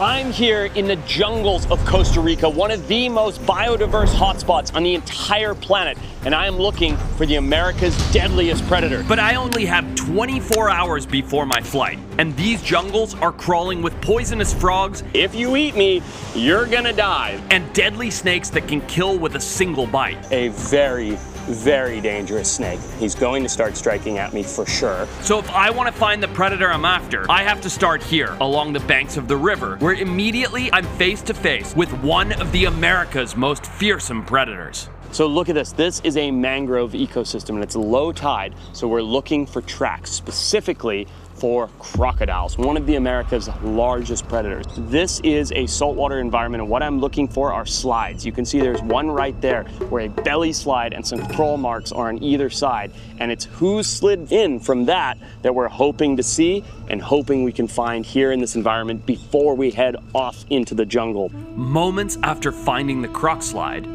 I'm here in the jungles of Costa Rica, one of the most biodiverse hotspots on the entire planet, and I am looking for the America's deadliest predator. But I only have 24 hours before my flight, and these jungles are crawling with poisonous frogs. If you eat me, you're gonna die. And deadly snakes that can kill with a single bite. A very, very dangerous snake. He's going to start striking at me for sure. So if I want to find the predator I'm after, I have to start here, along the banks of the river, where immediately I'm face to face with one of the America's most fearsome predators. So look at this. This is a mangrove ecosystem and it's low tide. So we're looking for tracks, specifically for crocodiles, one of the America's largest predators. This is a saltwater environment, and what I'm looking for are slides. You can see there's one right there where a belly slide and some crawl marks are on either side, and it's who slid in from that we're hoping to see and hoping we can find here in this environment before we head off into the jungle. Moments after finding the croc slide,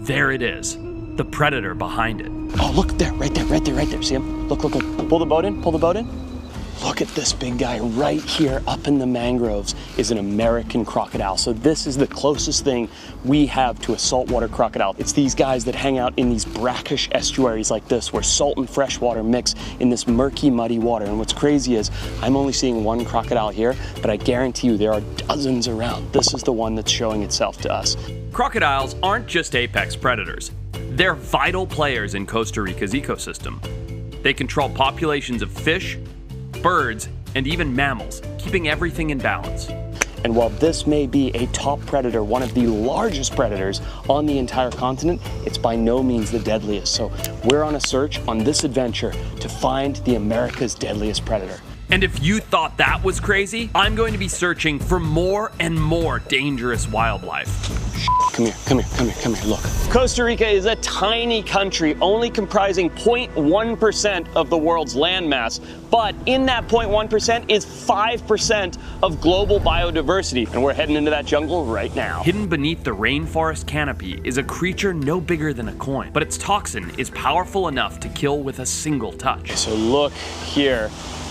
there it is, the predator behind it. Oh, look there, right there, right there, right there. See him? Look, look, look. Pull the boat in, pull the boat in. Look at this big guy right here up in the mangroves is an American crocodile. So this is the closest thing we have to a saltwater crocodile. It's these guys that hang out in these brackish estuaries like this where salt and fresh water mix in this murky, muddy water. And what's crazy is I'm only seeing one crocodile here, but I guarantee you there are dozens around. This is the one that's showing itself to us. Crocodiles aren't just apex predators. They're vital players in Costa Rica's ecosystem. They control populations of fish, birds, and even mammals, keeping everything in balance. And while this may be a top predator, one of the largest predators on the entire continent, it's by no means the deadliest. So we're on a search on this adventure to find the America's deadliest predator. And if you thought that was crazy, I'm going to be searching for more and more dangerous wildlife. Come here, come here, come here, come here, look. Costa Rica is a tiny country, only comprising 0.1% of the world's landmass. But in that 0.1% is 5% of global biodiversity. And we're heading into that jungle right now. Hidden beneath the rainforest canopy is a creature no bigger than a coin. But its toxin is powerful enough to kill with a single touch. So look here.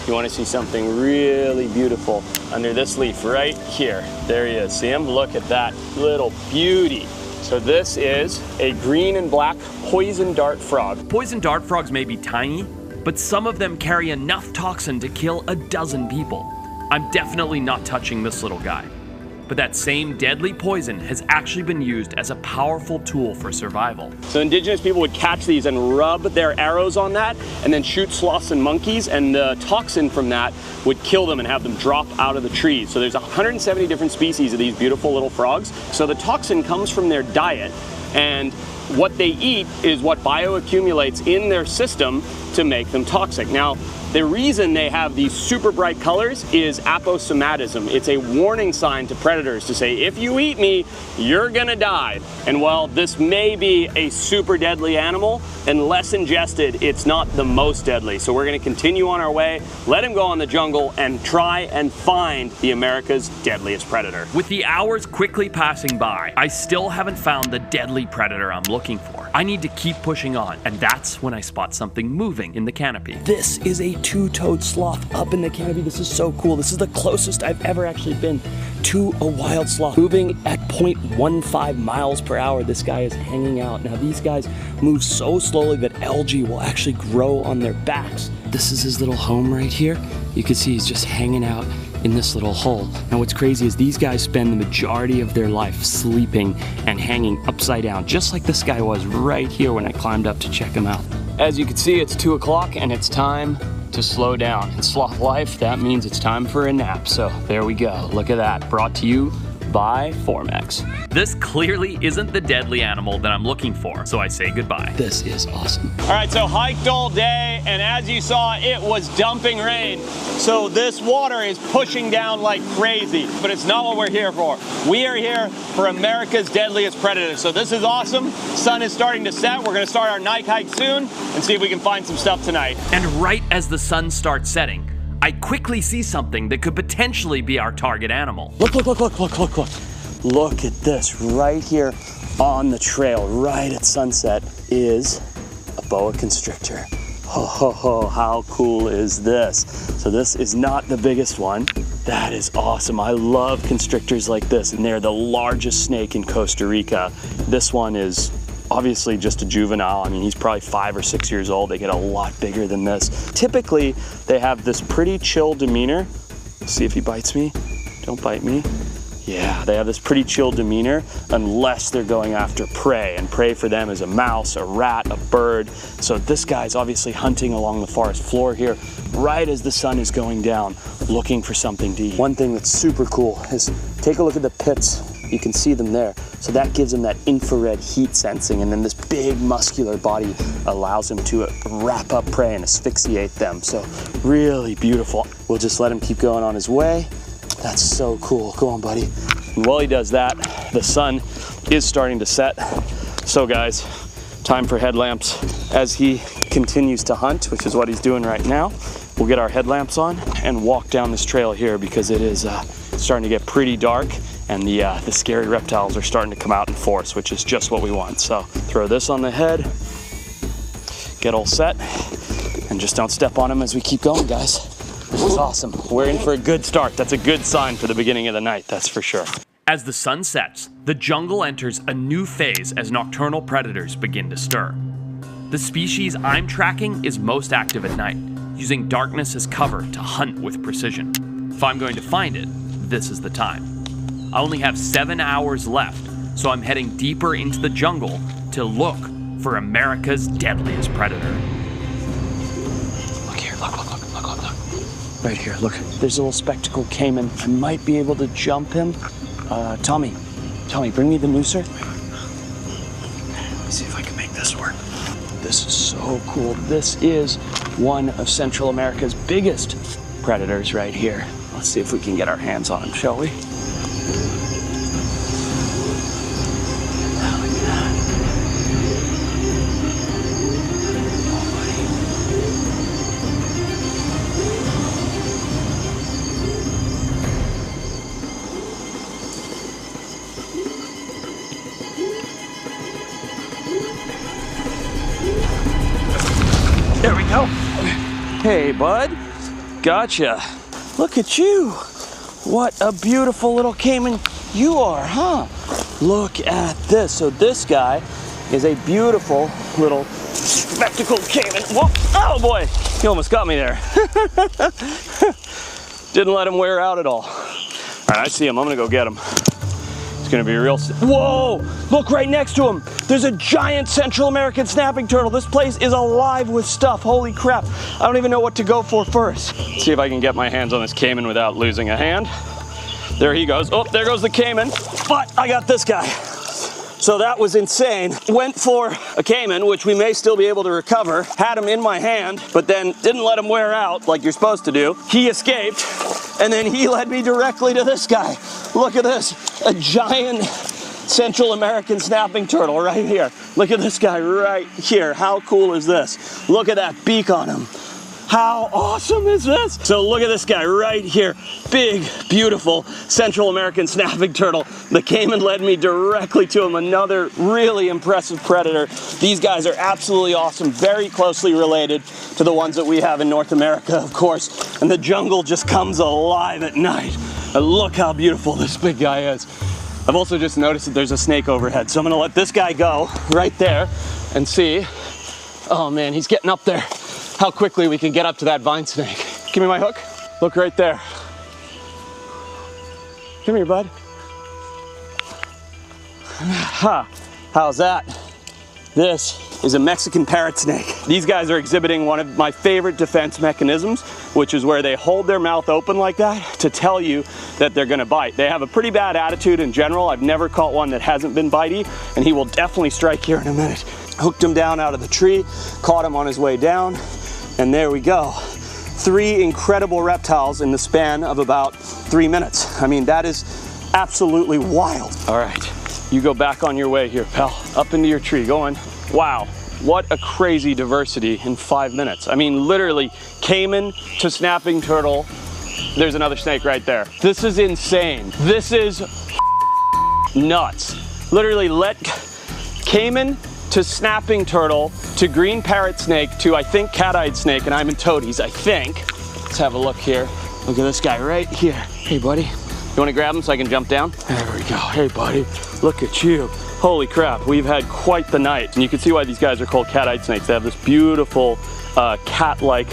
You want to see something really beautiful under this leaf right here. There he is. See him? Look at that little beauty. So this is a green and black poison dart frog. Poison dart frogs may be tiny, but some of them carry enough toxin to kill a dozen people. I'm definitely not touching this little guy. But that same deadly poison has actually been used as a powerful tool for survival. So indigenous people would catch these and rub their arrows on that and then shoot sloths and monkeys, and the toxin from that would kill them and have them drop out of the trees. So there's 170 different species of these beautiful little frogs. So the toxin comes from their diet, and what they eat is what bioaccumulates in their system to make them toxic. Now, the reason they have these super bright colors is aposematism. It's a warning sign to predators to say, if you eat me, you're gonna die. And while this may be a super deadly animal, unless ingested, it's not the most deadly. So we're gonna continue on our way, let him go in the jungle, and try and find the America's deadliest predator. With the hours quickly passing by, I still haven't found the deadly predator I'm looking for. I need to keep pushing on, and that's when I spot something moving in the canopy. This is a two-toed sloth up in the canopy. This is so cool. This is the closest I've ever actually been to a wild sloth. Moving at 0.15 miles per hour, this guy is hanging out. Now these guys move so slowly that algae will actually grow on their backs. This is his little home right here. You can see he's just hanging out in this little hole. Now what's crazy is these guys spend the majority of their life sleeping and hanging upside down, just like this guy was right here when I climbed up to check him out. As you can see, it's 2 o'clock and it's time to slow down. In sloth life, that means it's time for a nap. So there we go. Look at that. Brought to you by Formex. This clearly isn't the deadly animal that I'm looking for, so I say goodbye. This is awesome. All right, so hiked all day, and as you saw, it was dumping rain. So this water is pushing down like crazy, but it's not what we're here for. We are here for America's deadliest predator. So this is awesome. Sun is starting to set. We're gonna start our night hike soon and see if we can find some stuff tonight. And right as the sun starts setting, I quickly see something that could potentially be our target animal. Look, look, look, look, look, look, look. Look at this right here on the trail, right at sunset, is a boa constrictor. Ho, ho, ho, how cool is this? So this is not the biggest one. That is awesome. I love constrictors like this, and they're the largest snake in Costa Rica. This one is obviously just a juvenile. I mean, he's probably 5 or 6 years old. They get a lot bigger than this. Typically, they have this pretty chill demeanor. Let's see if he bites me. Don't bite me. Yeah, they have this pretty chill demeanor unless they're going after prey, and prey for them is a mouse, a rat, a bird. So this guy's obviously hunting along the forest floor here right as the sun is going down, looking for something to eat. One thing that's super cool is take a look at the pits. You can see them there. So that gives him that infrared heat sensing, and then this big muscular body allows him to wrap up prey and asphyxiate them. So really beautiful. We'll just let him keep going on his way. That's so cool. Go on, buddy. And while he does that, the sun is starting to set. So guys, time for headlamps. As he continues to hunt, which is what he's doing right now, we'll get our headlamps on and walk down this trail here because it is starting to get pretty dark, and the scary reptiles are starting to come out in force, which is just what we want. So throw this on the head, get all set, and just don't step on them as we keep going, guys. This is awesome. We're in for a good start. That's a good sign for the beginning of the night, that's for sure. As the sun sets, the jungle enters a new phase as nocturnal predators begin to stir. The species I'm tracking is most active at night, using darkness as cover to hunt with precision. If I'm going to find it, this is the time. I only have 7 hours left, so I'm heading deeper into the jungle to look for America's deadliest predator. Look here, look. Right here, look. There's a little spectacled caiman. I might be able to jump him. Tommy, bring me the nooser. Let me see if I can make this work. This is so cool. This is one of Central America's biggest predators right here. Let's see if we can get our hands on him, shall we? There we go. Hey, bud. Gotcha. Look at you. What a beautiful little caiman you are, huh? Look at this. So this guy is a beautiful little spectacled caiman. Whoa. Oh, boy. He almost got me there. Didn't let him wear out at all. All right, I see him. I'm going to go get him. It's going to be real. Whoa! Look right next to him. There's a giant Central American snapping turtle. This place is alive with stuff. Holy crap. I don't even know what to go for first. Let's see if I can get my hands on this caiman without losing a hand. There he goes. Oh, there goes the caiman. But I got this guy. So that was insane. Went for a caiman, which we may still be able to recover. Had him in my hand, but then didn't let him wear out like you're supposed to do. He escaped, and then he led me directly to this guy. Look at this, a giant Central American snapping turtle right here. Look at this guy right here. How cool is this? Look at that beak on him. How awesome is this? So look at this guy right here. Big, beautiful Central American snapping turtle. The caiman led me directly to him. Another really impressive predator. These guys are absolutely awesome, very closely related to the ones that we have in North America, of course. And the jungle just comes alive at night. And look how beautiful this big guy is. I've also just noticed that there's a snake overhead. So I'm gonna let this guy go right there and see. Oh man, he's getting up there. How quickly we can get up to that vine snake. Give me my hook. Look right there. Come here, bud. Ha, how's that? This is a Mexican parrot snake. These guys are exhibiting one of my favorite defense mechanisms, which is where they hold their mouth open like that to tell you that they're gonna bite. They have a pretty bad attitude in general. I've never caught one that hasn't been bitey, and he will definitely strike here in a minute. Hooked him down out of the tree, caught him on his way down, and there we go. 3 incredible reptiles in the span of about 3 minutes. I mean, that is absolutely wild. All right, you go back on your way here, pal. Up into your tree, go on. Wow, what a crazy diversity in 5 minutes. I mean, literally, caiman to snapping turtle. There's another snake right there. This is insane. This is nuts. Literally, let caiman to snapping turtle, to green parrot snake, to I think cat-eyed snake, and I'm in toadies, I think. Let's have a look here. Look at this guy right here. Hey, buddy. You want to grab him so I can jump down? There we go. Hey, buddy. Look at you. Holy crap. We've had quite the night. And you can see why these guys are called cat-eyed snakes. They have this beautiful cat-like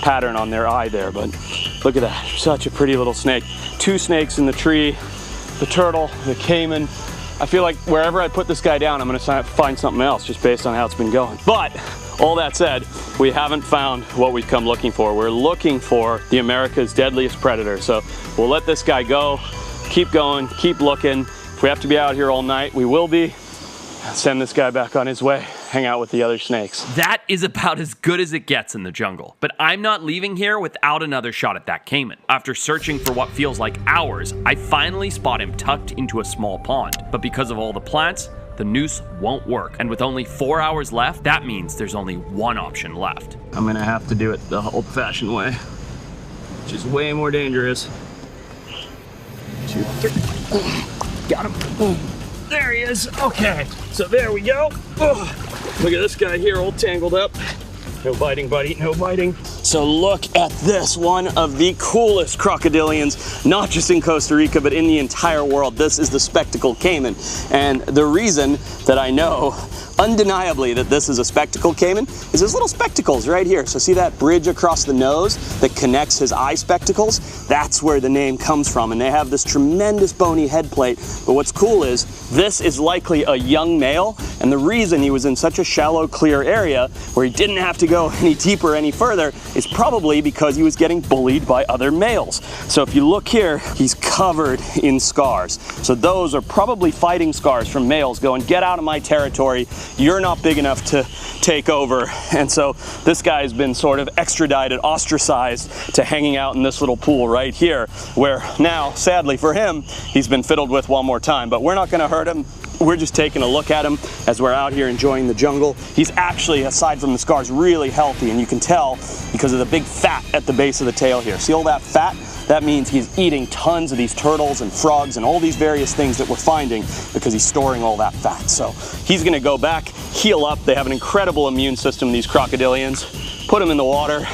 pattern on their eye there. But look at that. Such a pretty little snake. 2 snakes in the tree. The turtle, the caiman. I feel like wherever I put this guy down, I'm gonna find something else just based on how it's been going. But all that said, we haven't found what we've come looking for. We're looking for the America's deadliest predator. So we'll let this guy go, keep going, keep looking. If we have to be out here all night, we will be. Send this guy back on his way, hang out with the other snakes. That is about as good as it gets in the jungle. But I'm not leaving here without another shot at that caiman. After searching for what feels like hours, I finally spot him tucked into a small pond. But because of all the plants, the noose won't work. And with only 4 hours left, that means there's only one option left. I'm gonna have to do it the old-fashioned way, which is way more dangerous. 2, 3. Got him. There he is. Okay, so there we go. Look at this guy here, all tangled up. No biting, buddy, no biting. So look at this, one of the coolest crocodilians, not just in Costa Rica, but in the entire world. This is the spectacled caiman. And the reason that I know undeniably that this is a spectacled caiman is his little spectacles right here. So see that bridge across the nose that connects his eye spectacles? That's where the name comes from. And they have this tremendous bony head plate. But what's cool is this is likely a young male. And the reason he was in such a shallow, clear area where he didn't have to go any deeper, any further, is probably because he was getting bullied by other males. So if you look here, he's covered in scars. So those are probably fighting scars from males going, get out of my territory. You're not big enough to take over. And so this guy has been sort of extradited, ostracized to hanging out in this little pool right here, where now, sadly for him, he's been fiddled with one more time. But we're not gonna hurt him. We're just taking a look at him as we're out here enjoying the jungle. He's actually, aside from the scars, really healthy, and you can tell because of the big fat at the base of the tail here. See all that fat? That means he's eating tons of these turtles and frogs and all these various things that we're finding because he's storing all that fat. So he's gonna go back, heal up. They have an incredible immune system, these crocodilians. Put them in the water.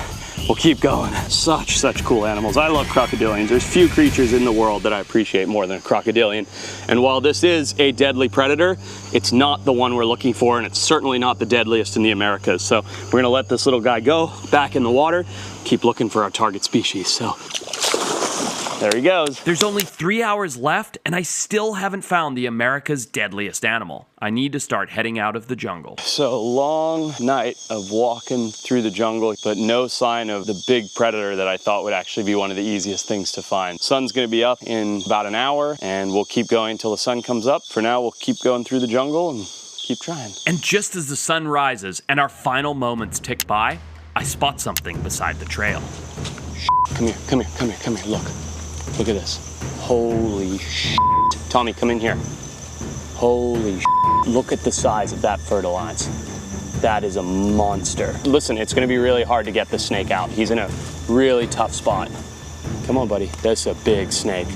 We'll keep going. Such cool animals. I love crocodilians. There's few creatures in the world that I appreciate more than a crocodilian. And while this is a deadly predator, it's not the one we're looking for, and it's certainly not the deadliest in the Americas. So we're gonna let this little guy go back in the water, keep looking for our target species. So there he goes. There's only 3 hours left, and I still haven't found the America's deadliest animal. I need to start heading out of the jungle. So long night of walking through the jungle, but no sign of the big predator that I thought would actually be one of the easiest things to find. Sun's gonna be up in about an hour, and we'll keep going until the sun comes up. For now, we'll keep going through the jungle and keep trying. And just as the sun rises and our final moments tick by, I spot something beside the trail. Come here, come here, come here, come here, look. Look at this. Holy shit. Tommy, come in here. Holy shit. Look at the size of that fertilized. That is a monster. Listen, it's gonna be really hard to get this snake out. He's in a really tough spot. Come on, buddy. That's a big snake.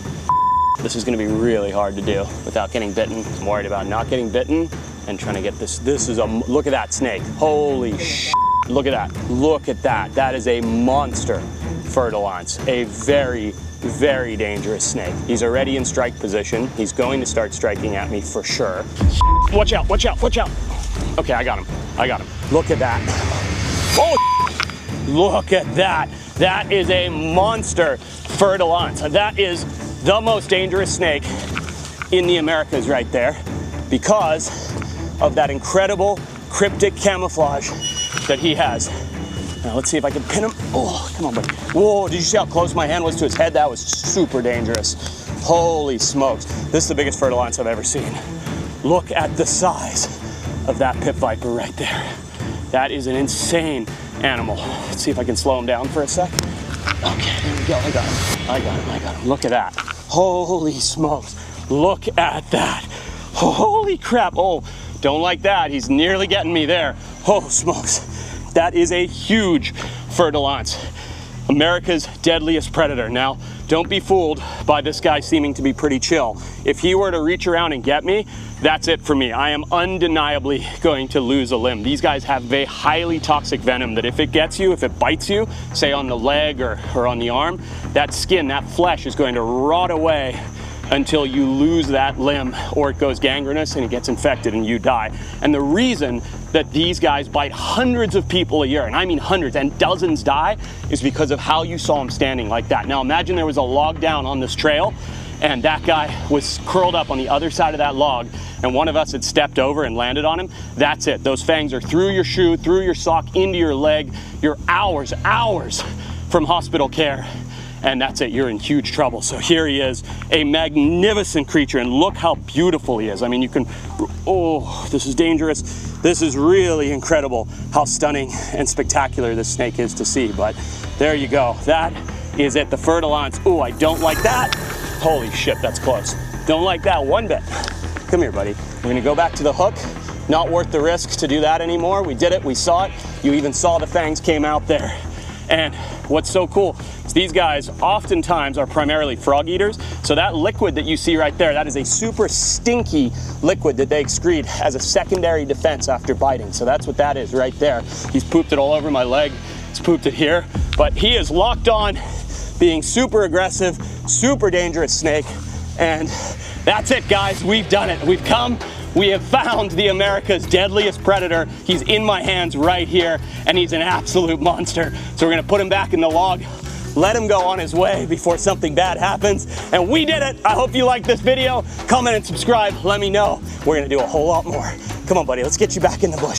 This is gonna be really hard to do without getting bitten. I'm worried about not getting bitten and trying to get this. Look at that snake. Holy shit. Look at that. Look at that. That is a monster fertilized. A very dangerous snake. He's already in strike position. He's going to start striking at me for sure. Watch out, watch out, watch out. Okay, I got him. I got him. Look at that. Oh, look at that. That is a monster fertilized. That is the most dangerous snake in the Americas right there because of that incredible cryptic camouflage that he has. Now let's see if I can pin him. Oh, come on, buddy. Whoa, did you see how close my hand was to his head? That was super dangerous. Holy smokes. This is the biggest fertilized I've ever seen. Look at the size of that pit viper right there. That is an insane animal. Let's see if I can slow him down for a sec. Okay, there we go. I got him. I got him. I got him. Look at that. Holy smokes. Look at that. Holy crap. Oh, don't like that. He's nearly getting me there. Oh, smokes. That is a huge fertilized. America's deadliest predator. Now, don't be fooled by this guy seeming to be pretty chill. If he were to reach around and get me, that's it for me. I am undeniably going to lose a limb. These guys have a highly toxic venom that if it gets you, if it bites you, say on the leg or on the arm, that skin, that flesh is going to rot away until you lose that limb, or it goes gangrenous and it gets infected and you die. And the reason that these guys bite hundreds of people a year, and I mean hundreds, and dozens die, is because of how you saw him standing like that. Now imagine there was a log down on this trail and that guy was curled up on the other side of that log and one of us had stepped over and landed on him. That's it. Those fangs are through your shoe, through your sock, into your leg. You're hours from hospital care. And that's it, you're in huge trouble. So here he is, a magnificent creature, and look how beautiful he is. I mean, you can, oh, this is dangerous. This is really incredible how stunning and spectacular this snake is to see, but there you go. That is it, the fer-de-lance. Oh, I don't like that. Holy shit, that's close. Don't like that one bit. Come here, buddy. We're gonna go back to the hook. Not worth the risk to do that anymore. We did it, we saw it. You even saw the fangs came out there. And what's so cool is these guys oftentimes are primarily frog eaters. So that liquid that you see right there, that is a super stinky liquid that they excrete as a secondary defense after biting. So that's what that is right there. He's pooped it all over my leg. He's pooped it here. But he is locked on, being super aggressive, super dangerous snake. And that's it, guys. We've done it. We've come. We have found the America's deadliest predator. He's in my hands right here, and he's an absolute monster. So we're gonna put him back in the log, let him go on his way before something bad happens. And we did it. I hope you liked this video. Comment and subscribe, let me know. We're gonna do a whole lot more. Come on, buddy, let's get you back in the bush.